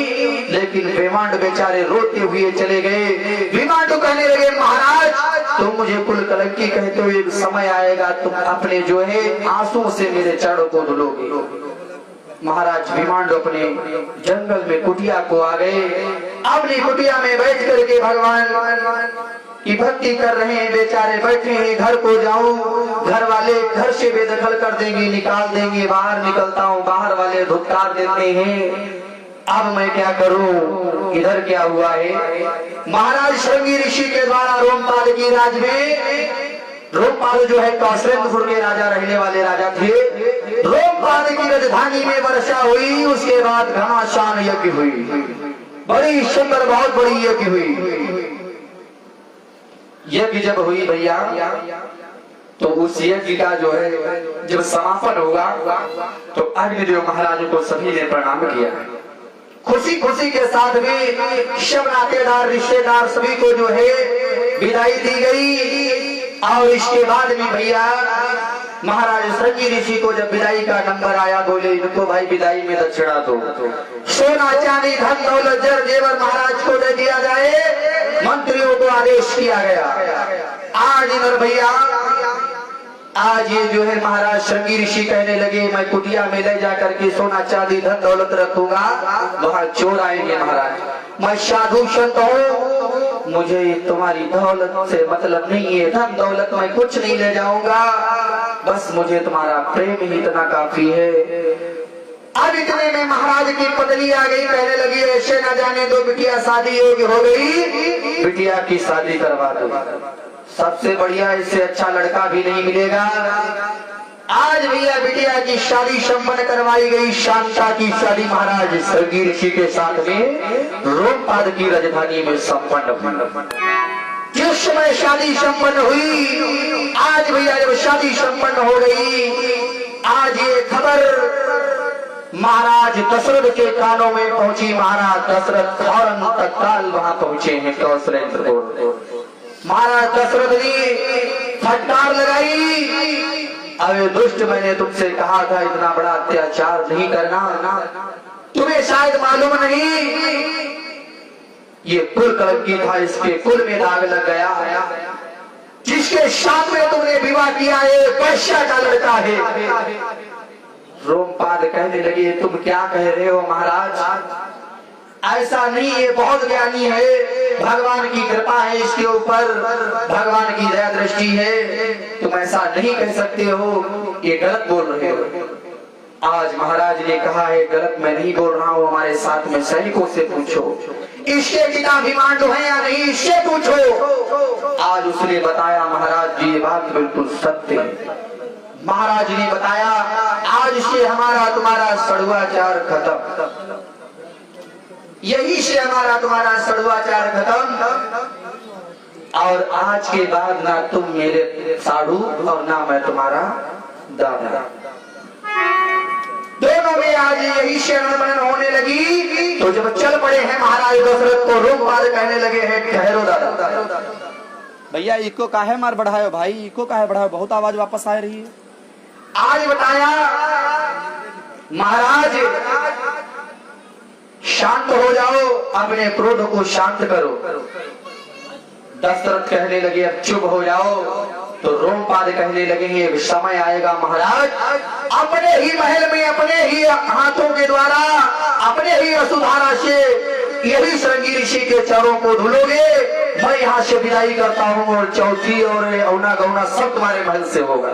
लेकिन विमांड बेचारे रोते हुए चले गए। विमांड कहने लगे महाराज तुम मुझे कुल कलंकी कहते हुए एक समय आएगा तुम अपने जो है आंसू से मेरे चरणों को धुलोगे। महाराज विमांड अपने जंगल में कुटिया को आ गए, अपनी कुटिया में बैठ करके भगवान की भक्ति कर रहे हैं। बेचारे बैठे हैं, घर को जाऊं, घर वाले घर से बेदखल कर देंगे, निकाल देंगे, बाहर निकलता हूँ, बाहर वाले धुतकार देते हैं। अब मैं क्या करूं। इधर क्या हुआ है, महाराज श्रृंगी ऋषि के द्वारा रोमपाल की राज में, रोमपाल जो है कौशलेंद्रपुर के राजा रहने वाले राजा थे, रोमपाल की राजधानी में वर्षा हुई। उसके बाद घमासान यज्ञ हुई, बड़ी सुंदर बहुत बड़ी यज्ञ हुई। यज्ञ जब हुई भैया तो उस यज्ञ का जो है जब समापन होगा तो अग्निदेव महाराज को सभी ने प्रणाम किया। खुशी खुशी के साथ में सब नातेदार रिश्तेदार सभी को जो है विदाई दी गई। और इसके बाद में भैया महाराज श्रृंगी ऋषि को जब विदाई का नंबर आया, बोले इनको भाई विदाई में दक्षिणा दो, सोना चांदी धन दौलत जर जेवर महाराज को दे दिया जाए। मंत्रियों को आदेश किया गया। आज इधर भैया आज ये जो है महाराज श्रृंगी ऋषि कहने लगे मैं कुटिया में ले जाकर के सोना चांदी धन दौलत रखूंगा, वहां चोर आएंगे महाराज। मैं साधु संत हूँ, मुझे तुम्हारी दौलत से मतलब नहीं है, धन दौलत मैं कुछ नहीं ले जाऊंगा, बस मुझे तुम्हारा प्रेम ही इतना काफी है। अब इतने में महाराज की पत्नी आ गई, कहने लगी ऐसे न जाने दो बिटिया शादी योग्य हो गई, बिटिया की शादी करवा दो, सबसे बढ़िया इससे अच्छा लड़का भी नहीं मिलेगा। आज भैया बिटिया की शादी संपन्न करवाई गई। शांता की शादी महाराज श्रृंगी ऋषि के साथ में रोमपाद की राजधानी में संपन्न। जिस समय शादी संपन्न हुई, आज भैया जब शादी संपन्न हो गई, आज ये खबर महाराज दशरथ के कानों में पहुंची। महाराज दशरथ फौरन तत्काल वहां पहुंचे हैं कौशलेंद्रपुर। महाराज दशरथ ने फटकार लगाई, अरे दुष्ट मैंने तुमसे कहा था इतना बड़ा अत्याचार नहीं करना, तुम्हें शायद मालूम नहीं ये कुल कलंकी था, इसके कुल में दाग लग गया। जिसके साथ में तुमने विवाह किया है वैश्या का लड़का है। रोमपाद कहने लगे तुम क्या कह रहे हो महाराज? ऐसा नहीं, ये बहुत ज्ञानी है, भगवान की कृपा है इसके ऊपर, भगवान की दया दृष्टि है, तुम ऐसा नहीं कह सकते हो, ये गलत बोल रहे हो। आज महाराज ने कहा है गलत मैं नहीं बोल रहा हूँ, हमारे साथ में सैनिकों से पूछो इसके पिता भीमांडु है या नहीं, इससे पूछो। आज उसने बताया महाराज जी ये बात बिल्कुल सत्य है। महाराज ने बताया आज से हमारा तुम्हारा सड़ुआचार खत्म, यही से हमारा तुम्हारा सड़ुआचार खत्म, और आज के बाद ना तुम मेरे साधु और ना मैं तुम्हारा दादा। दोनों में आज यही से मनन होने लगी। तो जब चल पड़े हैं महाराज दशरथ को रोमपाद कहने लगे हैं ठहरो दादा। भैया इको काहे मार बढ़ायो भाई, इको काहे बढ़ायो, बहुत आवाज वापस आ रही है। आज बताया महाराज शांत हो जाओ, अपने क्रोध को शांत करो। दशरथ कहने लगे अब चुप हो जाओ। तो रोमपाद कहने लगे एक समय आएगा महाराज, अपने ही महल में अपने ही हाथों के द्वारा अपने ही वसुधारा से यही श्रृंगी ऋषि के चरणों को धुलोगे। मैं यहाँ से विदाई करता हूँ और चौथी और औना गौना सब तुम्हारे महल से होगा,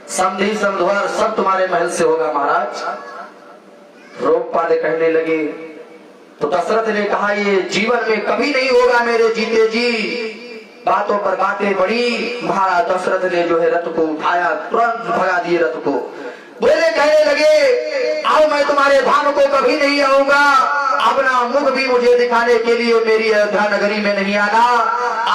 समधी समधुआर सब तुम्हारे महल से होगा महाराज। रोमपाद कहने लगे तो दशरथ ने कहा ये जीवन में कभी नहीं होगा मेरे जीते जी। बातों पर बातें बढ़ी, महाराज दशरथ ने जो है रथ को उठाया, तुरंत भगा दिए रथ को। बोले कहने लगे अब मैं तुम्हारे धाम को कभी नहीं आऊंगा, अपना मुख भी मुझे दिखाने के लिए मेरी अयोध्या नगरी में नहीं आना।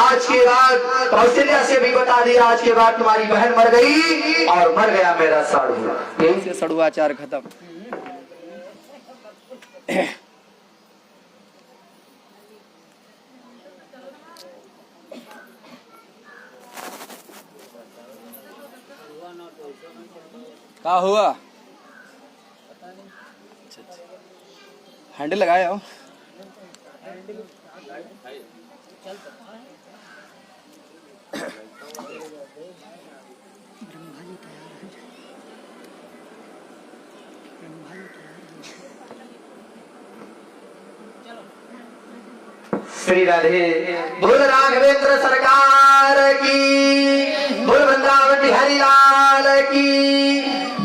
आज के बाद कौशल्या से भी बता दिया आज के बाद तुम्हारी बहन मर गई और मर गया मेरा साधु। यही से सड़ुआचार खत्म। क्या हुआ? हैंडल लगाया हो? श्री राधे बोल राघवेंद्र सरकार की, बोल वृंदावन बिहारी लाल की।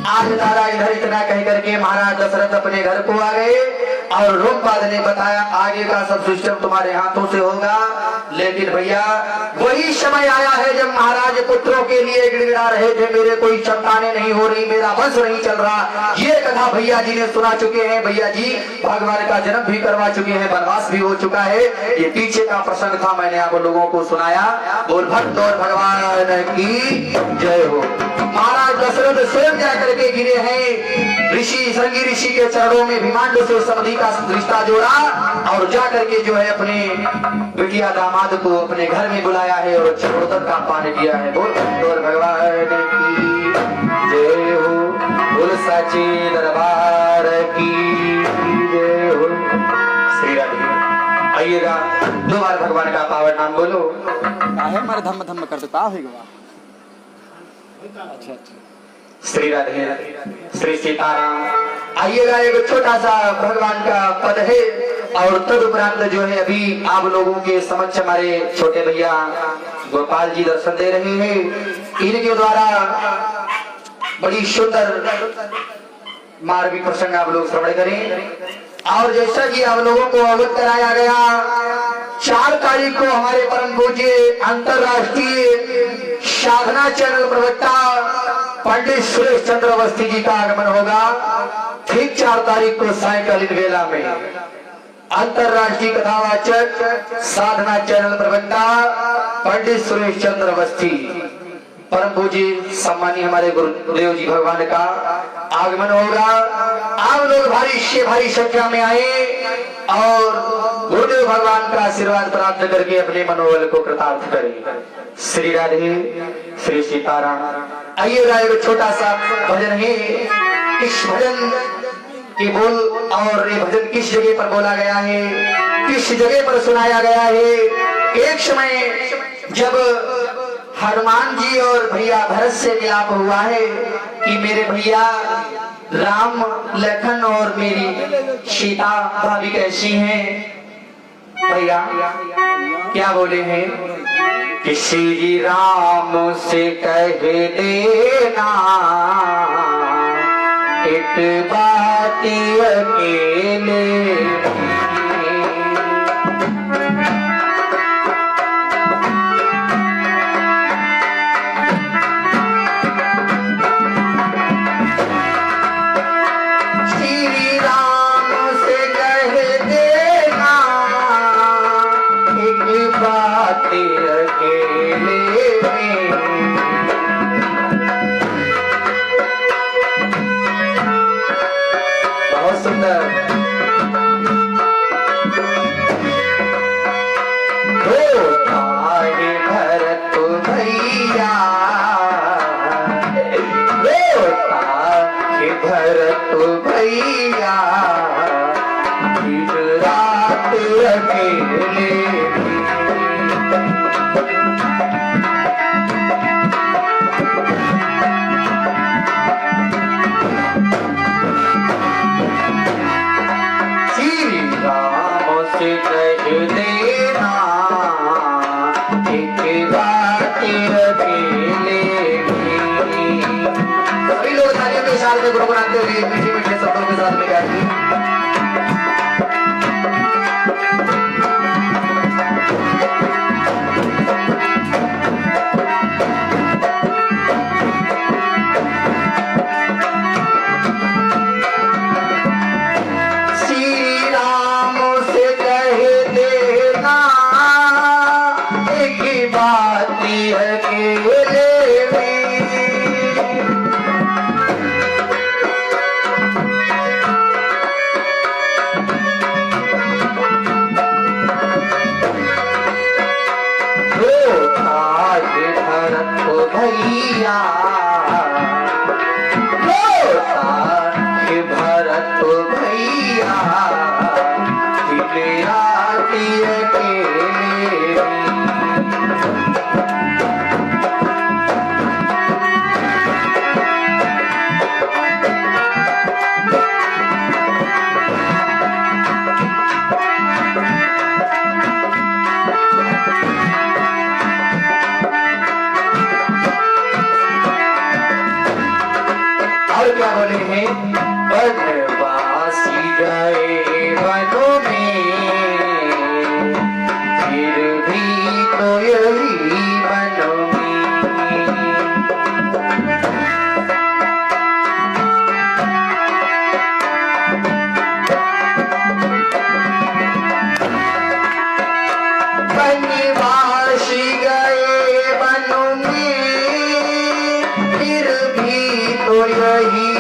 आज तारा इधर इतना कह करके महाराज दशरथ अपने घर को आ गए और रोमपाद ने बताया आगे का सब सिस्टम तुम्हारे हाथों से होगा। लेकिन भैया वही समय आया है जब महाराज पुत्रों के लिए गिड़गिड़ा रहे थे, मेरे कोई संतानें नहीं हो रही, मेरा वंश नहीं चल रहा। ये कथा भैया जी ने सुना चुके हैं। भैया जी भगवान का जन्म भी करवा चुके हैं, वनवास भी हो चुका है। ये पीछे का प्रसंग था, मैंने आप लोगों को सुनाया। बोल भक्त और भगवान की जय हो। महाराज दशरथ स्वयं जाकर के गिरे हैं ऋषि श्रृंगी ऋषि के चरणों में, भीमांडु से समधि का रिश्ता जोड़ा और जाकर के जो है अपने बिटिया दामाद को अपने घर में बुलाया है और चरणोदर का पान किया है। बोल और भगवान की जय हो, बोल साचे दरबार की जय हो। श्री राधे आइएगा, दो बार भगवान का पावन नाम बोलो। काहे मारे धम्म धम्म कर दो, का होगा? अच्छा अच्छा। श्री राधे श्री सीताराम। आइएगा, एक छोटा सा भगवान का पद है और तदुपरांत जो है अभी आप लोगों के समक्ष हमारे छोटे भैया गोपाल जी दर्शन दे रहे हैं। इनके द्वारा बड़ी सुंदर मार्गी प्रसंग आप लोग श्रवण करें। और जैसा कि आप लोगों को अवगत कराया गया, 4 तारीख को हमारे परम पूज्य अंतरराष्ट्रीय साधना चैनल प्रवक्ता पंडित सुरेश चंद्र अवस्थी जी का आगमन होगा। ठीक 4 तारीख को सायकालीन वेला में अंतरराष्ट्रीय कथावाचक साधना चैनल प्रवक्ता पंडित सुरेश चंद्र अवस्थी परम पूज्य सम्मानीय हमारे गुरुदेव जी भगवान का आगमन होगा। आप लोग भारी से भारी संख्या में आए और गुरुदेव भगवान का आशीर्वाद प्राप्त करके अपने मनोबल को कृतार्थ करें। श्री राधे श्री सीताराम। आइएगा, एक छोटा सा भजन है। इस भजन के बोल और ये भजन किस जगह पर बोला गया है, किस जगह पर सुनाया गया है। एक समय जब हनुमान जी और भैया भरत से मिलाप हुआ है कि मेरे भैया राम लखन और मेरी सीता भाभी कैसी हैं। भैया क्या बोले हैं कि श्री राम से कह देना एक बात अकेले भरत भैया रात अकेले श्री राम से कह देना एक बात अकेले। सभी लोग तालियों के साथ में गुनगुनाते हुए मीठे मीठे शब्दों के साथ में गाते हैं। श्री राम से कह देना एक बात अकेले भैया भरत भैया रात अकेले क्या बोले हैं वनवासी गए वनों में फिर भी तो यही वनों में वनवासी गए वनों में फिर भी तो यही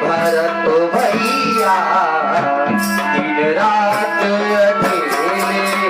भरत भैया दिन रात अकेले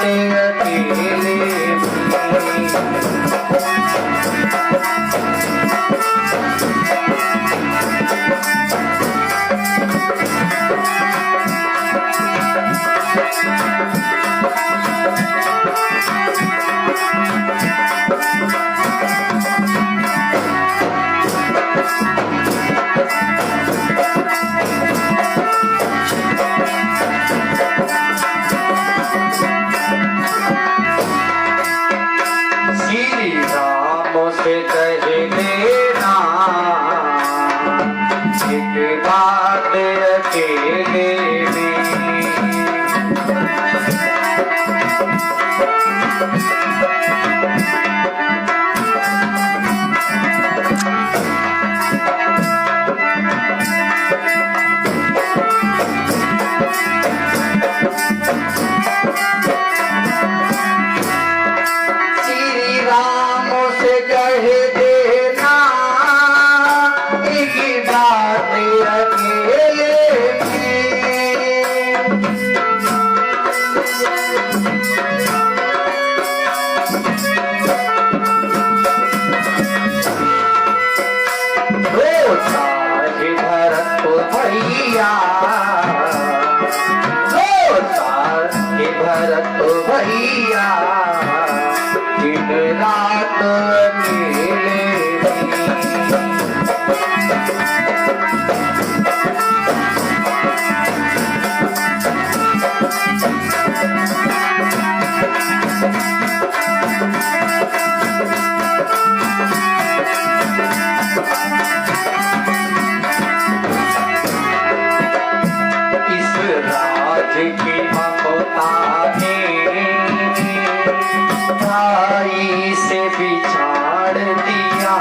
अकेले श्री राम से कह देना एक बात अकेले में श्री राम से कह देना एक बात अकेले में रोता है भरत भैया रोता है भरत भैया दिन रात अकेले इस राज की ममता ने भाई से बिछाड़ दिया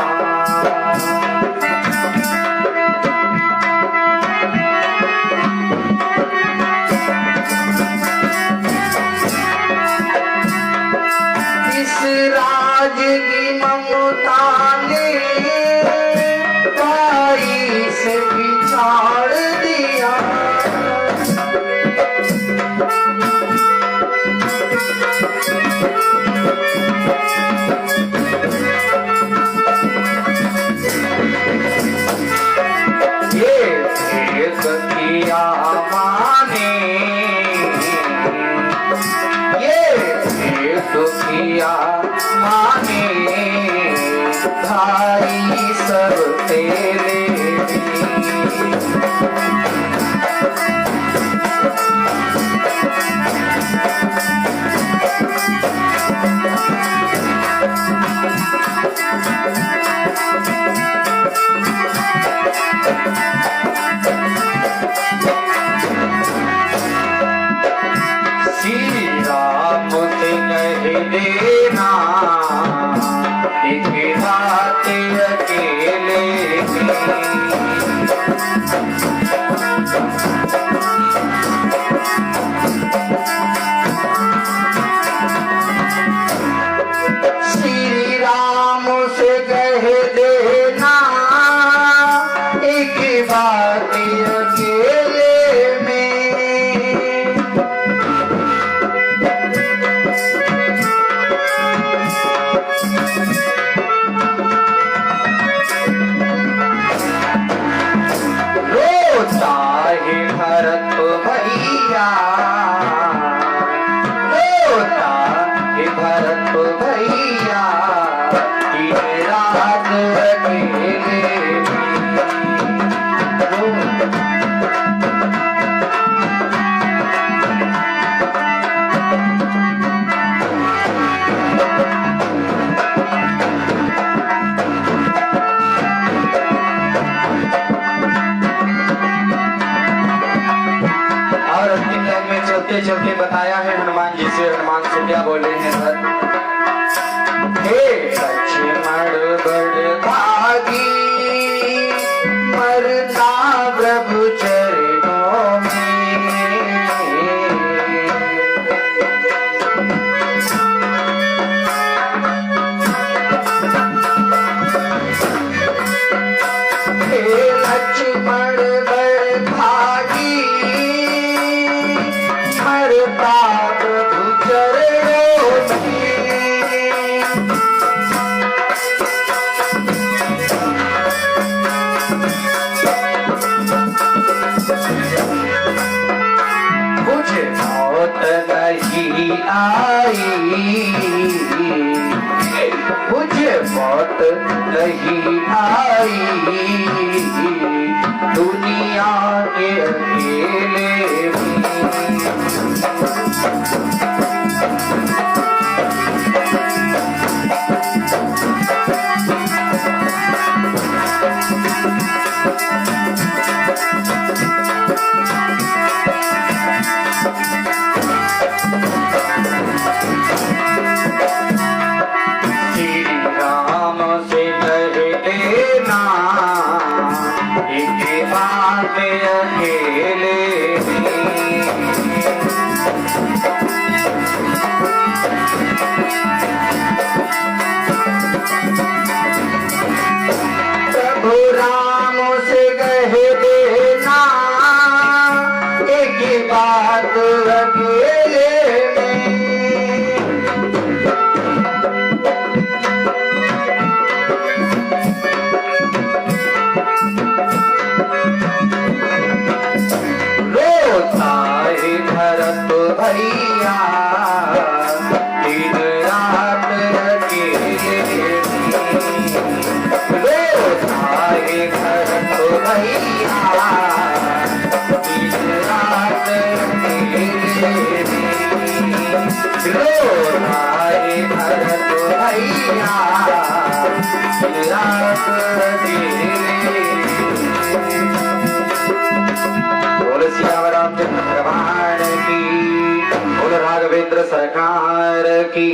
इस राज की ममता ने भाई से बिछाड़ दिया ये भेद किया माने ये भेद किया माने भाई सब तेरे श्री राम से कह देना एक बात अकेले श्री राम से कह देना एक बात अकेले में रोता है भरत भैया रोता है भरत भैया दिन रात अकेले और अंतिम लाइन में चलते चलते बताया है हनुमान जी से हनुमान से क्या बोले हैं हे लक्ष्मण बड़ भागी मरता प्रभु चरणों में हे लक्ष्मण बड़ भागी मरता प्रभु चरण मुझे मौत नहीं आई, मुझे मौत नहीं आई, दुनिया के अकेले में। श्री राम से कह देना एक बात अकेले में। प्रभु राम से कह देना एक बात अकेले में। रोता है भरत भैया दिन रात अकेले में। रोता है भरत भैया दिन रात अकेले में। रोता है भरत भैया दिन रात अकेले में। बोल सिया रामचंद्र भगवान की, बोल राघवेंद्र सरकार की।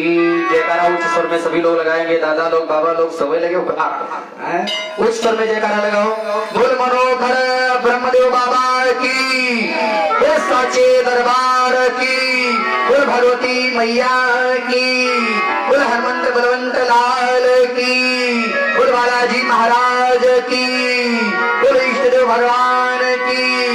जयकारा उच्च स्वर में सभी लोग लगाएंगे, दादा लोग, बाबा लोग, सभी लगे उच्च स्वर में जयकारा लगाओ। बोल मनोहर ब्रह्मदेव बाबा की, बोल साचे दरबार की, बोल भगवती मैया की, बोल हनुमंत बलवंत लाल की, बोल बालाजी महाराज की, बोल इष्टदेव भगवान की।